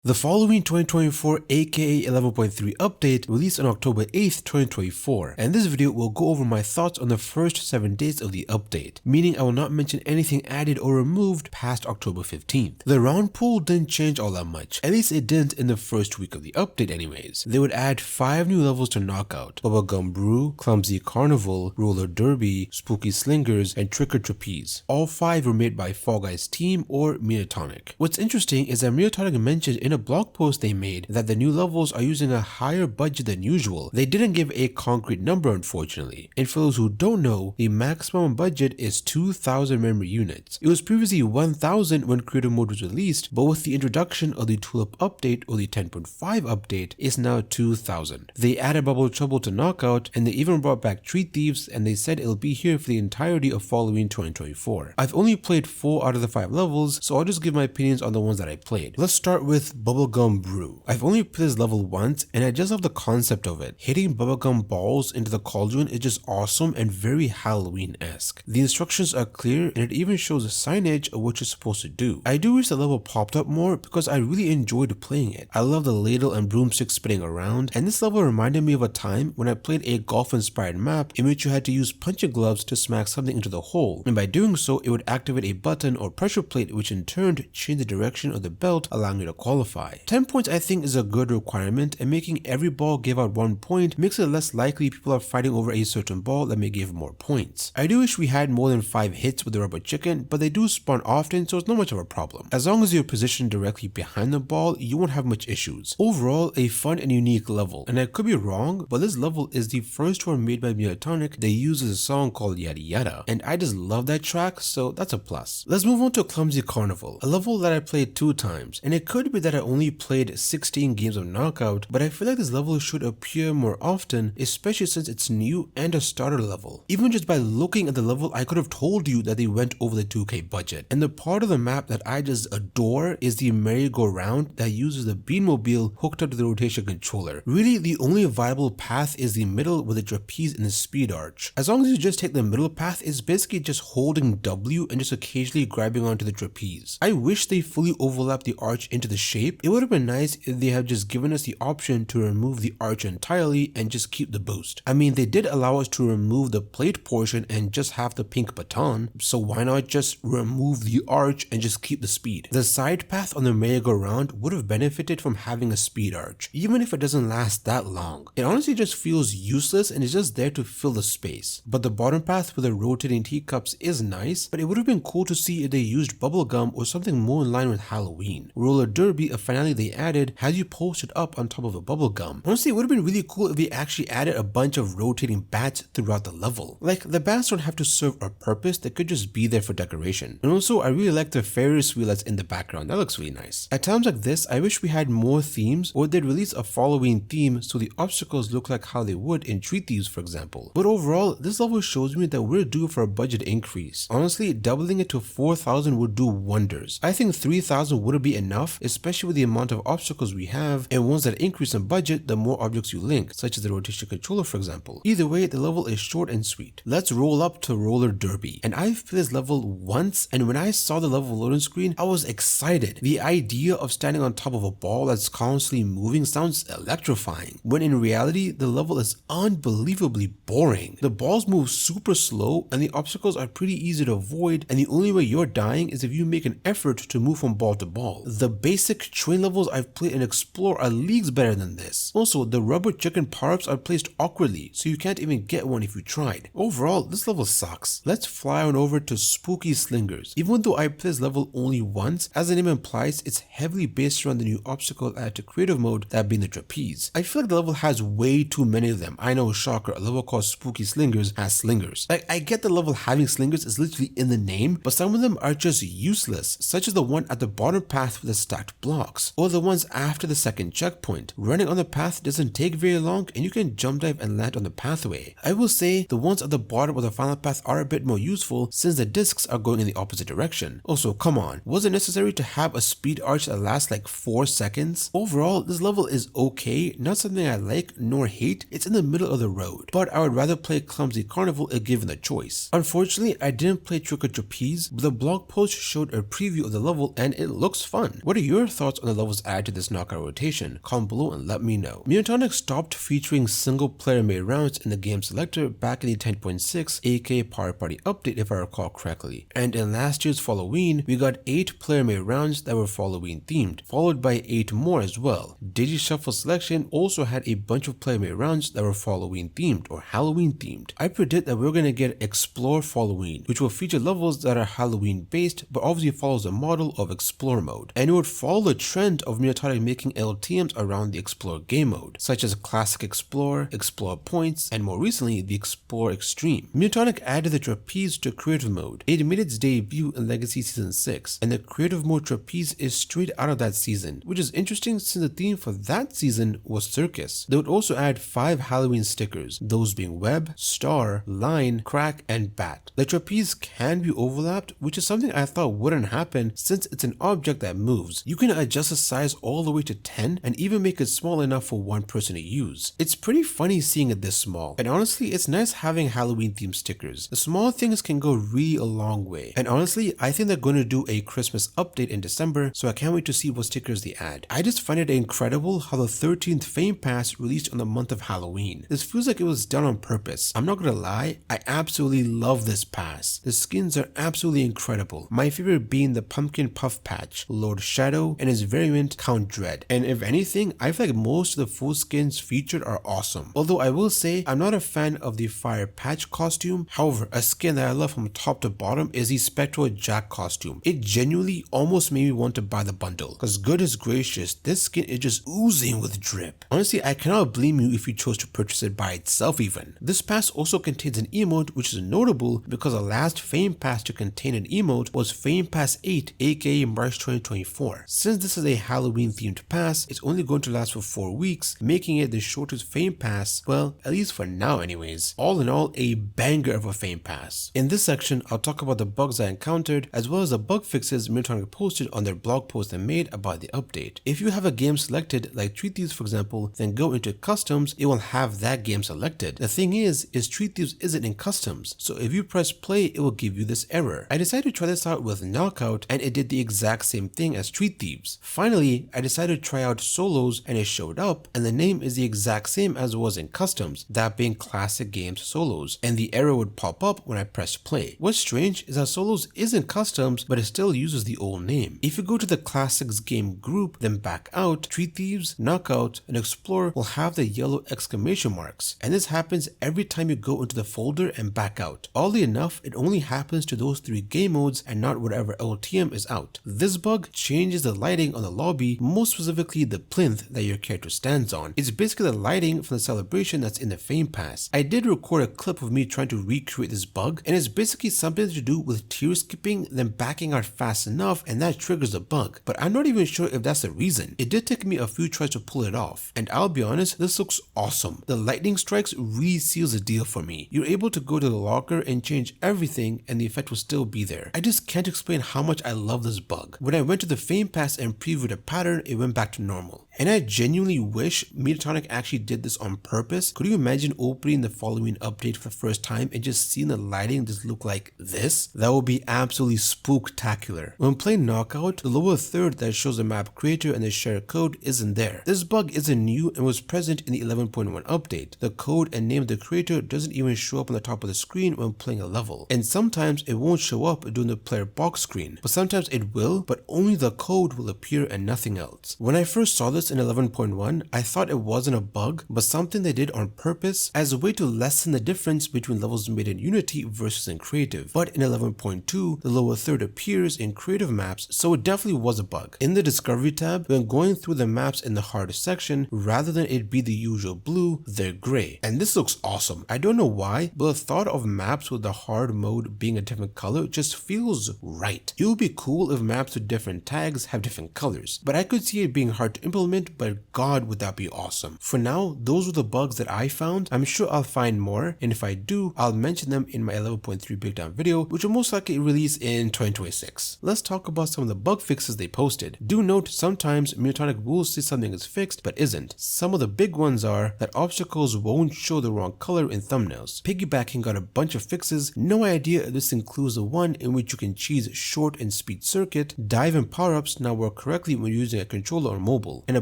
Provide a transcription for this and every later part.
The Falloween 2024 aka 11.3 update released on October 8th, 2024, and this video will go over my thoughts on the first 7 days of the update, meaning I will not mention anything added or removed past October 15th. The round pool didn't change all that much, at least it didn't in the first week of the update anyways. They would add 5 new levels to Knockout: Bubblegum Brew, Clumsy Carnival, Roller Derby, Spooky Slingers, and Trick or Trapeze. All 5 were made by Fall Guys team or Mediocre. What's interesting is that Mediocre mentioned in a blog post they made that the new levels are using a higher budget than usual. They didn't give a concrete number, unfortunately. And for those who don't know, the maximum budget is 2,000 memory units. It was previously 1,000 when creative mode was released, but with the introduction of the Tulip update or the 10.5 update, it's now 2,000. They added Bubble Trouble to Knockout, and they even brought back Treat Thieves, and they said it'll be here for the entirety of Falloween 2024. I've only played 4 out of the 5 levels, so I'll just give my opinions on the ones that I played. Let's start with Bubblegum Brew. I've only played this level once, and I just love the concept of it. Hitting bubblegum balls into the cauldron is just awesome and very Halloween-esque. The instructions are clear, and it even shows a signage of what you're supposed to do. I do wish the level popped up more because I really enjoyed playing it. I love the ladle and broomstick spinning around, and this level reminded me of a time when I played a golf-inspired map in which you had to use punching gloves to smack something into the hole, and by doing so, it would activate a button or pressure plate, which in turn changed the direction of the belt, allowing you to qualify. 10 points I think is a good requirement, and making every ball give out 1 point makes it less likely people are fighting over a certain ball that may give more points. I do wish we had more than 5 hits with the rubber chicken, but they do spawn often, so it's not much of a problem. As long as you're positioned directly behind the ball, you won't have much issues. Overall, a fun and unique level, and I could be wrong, but this level is the first one made by Mediocre that uses a song called Yada Yada, and I just love that track, so that's a plus. Let's move on to Clumsy Carnival, a level that I played 2 times, and it could be that I only played 16 games of Knockout, but I feel like this level should appear more often, especially since it's new and a starter level. Even just by looking at the level, I could have told you that they went over the 2K budget. And the part of the map that I just adore is the merry-go-round that uses the Beanmobile hooked up to the rotation controller. Really, the only viable path is the middle with the trapeze and the speed arch. As long as you just take the middle path, it's basically just holding W and just occasionally grabbing onto the trapeze. I wish they fully overlapped the arch into the shape. It would have been nice if they had just given us the option to remove the arch entirely and just keep the boost. I mean, they did allow us to remove the plate portion and just have the pink baton, so why not just remove the arch and just keep the speed? The side path on the merry-go-round would have benefited from having a speed arch, even if it doesn't last that long. It honestly just feels useless and is just there to fill the space. But the bottom path with the rotating teacups is nice, but it would have been cool to see if they used bubblegum or something more in line with Halloween. Roller Derby, a finale they added, has you posted up on top of a bubblegum. Honestly, it would have been really cool if they actually added a bunch of rotating bats throughout the level. Like, the bats don't have to serve a purpose, they could just be there for decoration. And also, I really like the Ferris wheel that's in the background, that looks really nice. At times like this, I wish we had more themes, or they'd release a Falloween theme so the obstacles look like how they would in Treat Thieves, for example. But overall, this level shows me that we're due for a budget increase. Honestly, doubling it to 4,000 would do wonders. I think 3,000 wouldn't be enough, especially with the amount of obstacles we have, and ones that increase in budget the more objects you link, such as the rotation controller, for example. Either way, the level is short and sweet. Let's roll up to Roller Derby, and I've played this level once, and when I saw the level loading screen, I was excited. The idea of standing on top of a ball that's constantly moving sounds electrifying, when in reality, the level is unbelievably boring. The balls move super slow, and the obstacles are pretty easy to avoid, and the only way you're dying is if you make an effort to move from ball to ball. The basic train levels I've played and explored are leagues better than this. Also, the rubber chicken power-ups are placed awkwardly, so you can't even get one if you tried. Overall, this level sucks. Let's fly on over to Spooky Slingers. Even though I played this level only once, as the name implies, it's heavily based around the new obstacle added to creative mode, that being the trapeze. I feel like the level has way too many of them. I know, shocker, a level called Spooky Slingers has slingers. Like, I get the level having slingers is literally in the name, but some of them are just useless, such as the one at the bottom path with the stacked blocks, or the ones after the second checkpoint. Running on the path doesn't take very long, and you can jump dive and land on the pathway. I will say the ones at the bottom of the final path are a bit more useful since the discs are going in the opposite direction. Also, come on, was it necessary to have a speed arch that lasts like 4 seconds? Overall, this level is okay, not something I like nor hate, it's in the middle of the road, but I would rather play Clumsy Carnival if given the choice. Unfortunately, I didn't play Trick or Trapeze, but the blog post showed a preview of the level and it looks fun. What are your thoughts thoughts on the levels added to this knockout rotation? Comment below and let me know. Mediocre stopped featuring single player made rounds in the game selector back in the 10.6 aka Power Party update if I recall correctly. And in last year's Falloween, we got 8 player made rounds that were Falloween themed, followed by 8 more as well. Digi Shuffle Selection also had a bunch of player made rounds that were Falloween themed or Halloween themed. I predict that we're going to get Explore Falloween, which will feature levels that are Halloween based but obviously follows the model of Explore mode. And it would follow the trend of Mediocre making LTMs around the Explore game mode, such as Classic Explore, Explore Points, and more recently the Explore Extreme. Mediocre added the Trapeze to Creative mode. It made its debut in Legacy Season 6, and the Creative mode Trapeze is straight out of that season, which is interesting since the theme for that season was Circus. They would also add 5 Halloween stickers, those being Web, Star, Line, Crack, and Bat. The Trapeze can be overlapped, which is something I thought wouldn't happen since it's an object that moves. You can adjust the size all the way to 10 and even make it small enough for one person to use. It's pretty funny seeing it this small, and honestly it's nice having Halloween themed stickers. The small things can go really a long way, and honestly I think they're going to do a Christmas update in December, so I can't wait to see what stickers they add. I just find it incredible how the 13th Fame Pass released on the month of Halloween. This feels like it was done on purpose. I'm not gonna lie, I absolutely love this pass. The skins are absolutely incredible, my favorite being the Pumpkin Puff Patch, Lord Shadow, and his variant Count Dread. And if anything, I feel like most of the full skins featured are awesome. Although I will say, I'm not a fan of the Fire Patch costume. However, a skin that I love from top to bottom is the Spectral Jack costume. It genuinely almost made me want to buy the bundle, because goodness gracious, this skin is just oozing with drip. Honestly, I cannot blame you if you chose to purchase it by itself even. This pass also contains an emote which is notable because the last Fame Pass to contain an emote was Fame Pass 8 aka March 2024. Since this is a Halloween themed pass, it's only going to last for 4 weeks, making it the shortest Fame Pass, well, at least for now anyways. All in all, a banger of a Fame Pass. In this section, I'll talk about the bugs I encountered as well as the bug fixes Mediocre posted on their blog post they made about the update. If you have a game selected like Treat Thieves for example, then go into customs, it will have that game selected. The thing is Treat Thieves isn't in customs, so if you press play it will give you this error. I decided to try this out with Knockout and it did the exact same thing as Treat Thieves. Finally, I decided to try out Solos and it showed up and the name is the exact same as it was in customs, that being Classic Games Solos, and the error would pop up when I pressed play. What's strange is that Solos is in customs but it still uses the old name. If you go to the Classics game group then back out, Treat Thieves, Knockout, and Explore will have the yellow exclamation marks, and this happens every time you go into the folder and back out. Oddly enough, it only happens to those 3 game modes and not whatever LTM is out. This bug changes the lighting on the lobby, most specifically the plinth that your character stands on. It's basically the lighting from the celebration that's in the Fame Pass. I did record a clip of me trying to recreate this bug, and it's basically something to do with tier skipping then backing out fast enough and that triggers the bug, but I'm not even sure if that's the reason. It did take me a few tries to pull it off, and I'll be honest, this looks awesome. The lightning strikes really seals the deal for me. You're able to go to the locker and change everything and the effect will still be there. I just can't explain how much I love this bug. When I went to the Fame Pass and previewed the pattern, it went back to normal. And I genuinely wish Mediocre actually did this on purpose. Could you imagine opening the Falloween update for the first time and just seeing the lighting just look like this? That would be absolutely spooktacular. When playing Knockout, the lower third that shows the map creator and the share code isn't there. This bug isn't new and was present in the 11.1 update. The code and name of the creator doesn't even show up on the top of the screen when playing a level. And sometimes it won't show up during the player box screen, but sometimes it will, but only the code will appear and nothing else. When I first saw this in 11.1, I thought it wasn't a bug, but something they did on purpose as a way to lessen the difference between levels made in Unity versus in Creative. But in 11.2, the lower third appears in Creative maps, so it definitely was a bug. In the Discovery tab, when going through the maps in the hardest section, rather than it be the usual blue, they're gray. And this looks awesome. I don't know why, but the thought of maps with the hard mode being a different color just feels right. It would be cool if maps with different tags have different colors, but I could see it being hard to implement implement, but god would that be awesome. For now, those were the bugs that I found. I'm sure I'll find more, and if I do, I'll mention them in my 11.3 breakdown video, which will most likely release in 2026. Let's talk about some of the bug fixes they posted. Do note sometimes Mediocre will say something is fixed but isn't. Some of the big ones are that obstacles won't show the wrong color in thumbnails. Piggybacking got a bunch of fixes, no idea if this includes the one in which you can cheese short and speed circuit, dive and power-ups now work correctly when using a controller or mobile, and a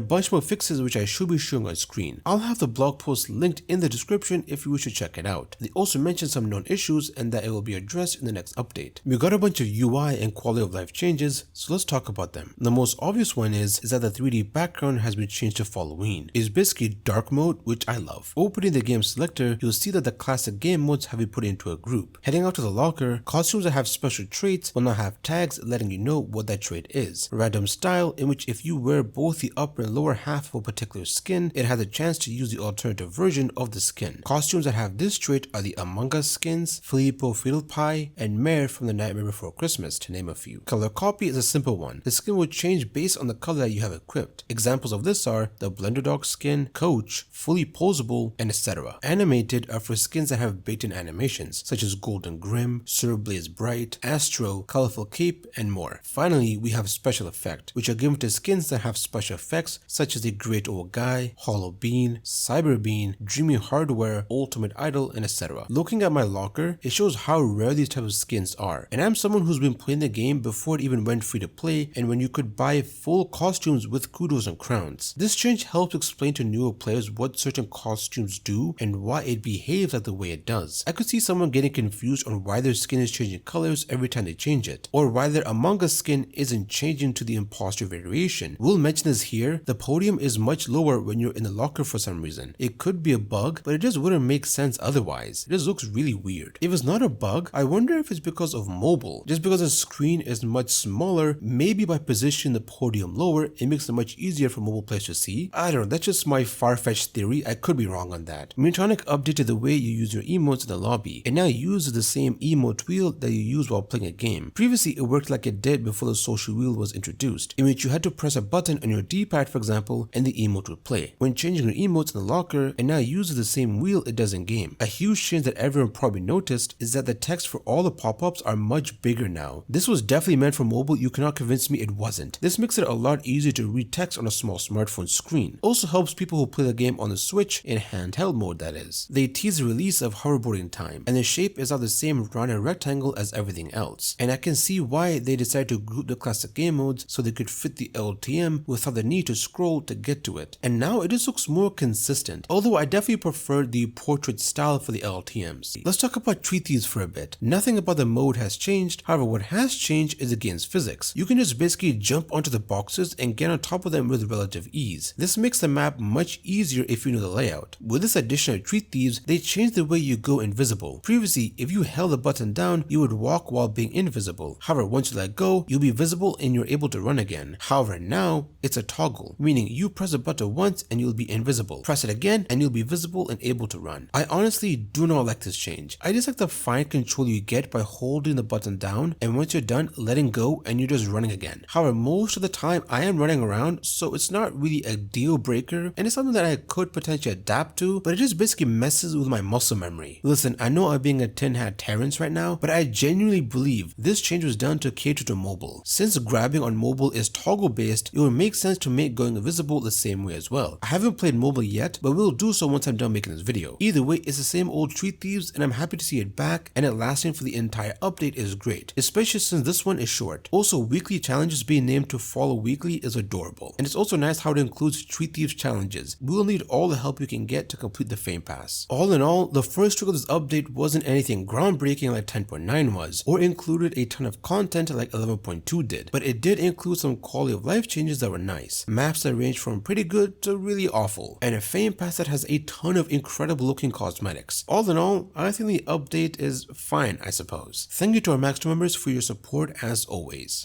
bunch more fixes which I should be showing on screen. I'll have the blog post linked in the description if you wish to check it out. They also mentioned some known issues and that it will be addressed in the next update. We got a bunch of UI and quality of life changes, so let's talk about them. The most obvious one is that the 3D background has been changed to Falloween. It's basically dark mode, which I love. Opening the game selector, you'll see that the classic game modes have been put into a group. Heading out to the locker, costumes that have special traits will now have tags letting you know what that trait is. Random style, in which if you wear both the upper and lower half of a particular skin, it has a chance to use the alternative version of the skin. Costumes that have this trait are the Among Us skins, Filippo Fiddle Pie, and Mare from The Nightmare Before Christmas, to name a few. Color copy is a simple one. The skin will change based on the color that you have equipped. Examples of this are the Blender Dog skin, Coach, Fully Posable, and etc. Animated are for skins that have baked-in animations, such as Golden Grim, Sir Blaze Bright, Astro, Colorful Cape, and more. Finally, we have special effect, which are given to skins that have special effects such as the Great Old Guy, Hollow Bean, Cyber Bean, Dreamy Hardware, Ultimate Idol, and etc. Looking at my locker, it shows how rare these types of skins are, and I'm someone who's been playing the game before it even went free to play and when you could buy full costumes with kudos and crowns. This change helps explain to newer players what certain costumes do and why it behaves like the way it does. I could see someone getting confused on why their skin is changing colors every time they change it, or why their Among Us skin isn't changing to the imposter variation. We'll mention this here, the podium is much lower when you're in the locker for some reason. It could be a bug, but it just wouldn't make sense otherwise. It just looks really weird. If it's not a bug, I wonder if it's because of mobile. Just because the screen is much smaller, maybe by positioning the podium lower, it makes it much easier for mobile players to see. I don't know, that's just my far-fetched theory, I could be wrong on that. Mediocre updated the way you use your emotes in the lobby. It now uses the same emote wheel that you use while playing a game. Previously, it worked like it did before the social wheel was introduced, in which you had to press a button on your D-pad for example, and the emote would play. When changing your emotes in the locker, it now uses the same wheel it does in game. A huge change that everyone probably noticed is that the text for all the pop-ups are much bigger now. This was definitely meant for mobile, you cannot convince me it wasn't. This makes it a lot easier to read text on a small smartphone screen. Also helps people who play the game on the Switch, in handheld mode that is. They tease the release of hoverboarding time, and the shape is now the same round and rectangle as everything else. And I can see why they decided to group the classic game modes so they could fit the LTM without the need to scroll to get to it. And now it just looks more consistent, although I definitely prefer the portrait style for the LTMs. Let's talk about Treat Thieves for a bit. Nothing about the mode has changed, however what has changed is the game's physics. You can just basically jump onto the boxes and get on top of them with relative ease. This makes the map much easier if you know the layout. With this addition of Treat Thieves, they changed the way you go invisible. Previously, if you held the button down, you would walk while being invisible. However, once you let go, you'll be visible and you're able to run again. However, now it's a toggle, meaning you press the button once and you'll be invisible. Press it again and you'll be visible and able to run. I honestly do not like this change. I just like the fine control you get by holding the button down, and once you're done, letting go and you're just running again. However, most of the time I am running around, so it's not really a deal breaker, and it's something that I could potentially adapt to, but it just basically messes with my muscle memory. Listen, I know I'm being a tin hat Terrence right now, but I genuinely believe this change was done to cater to mobile. Since grabbing on mobile is toggle based, it would make sense to make going invisible the same way as well. I haven't played mobile yet, but will do so once I'm done making this video. Either way, it's the same old Treat Thieves, and I'm happy to see it back, and it lasting for the entire update is great, especially since this one is short. Also, weekly challenges being named to follow weekly is adorable, and it's also nice how it includes Treat Thieves challenges. We will need all the help you can get to complete the Fame Pass. All in all, the first trick of this update wasn't anything groundbreaking like 10.9 was, or included a ton of content like 11.2 did, but it did include some quality of life changes that were nice, maps that range from pretty good to really awful, and a Fame Pass that has a ton of incredible looking cosmetics. All in all, I think the update is fine, I suppose. Thank you to our Max members for your support as always.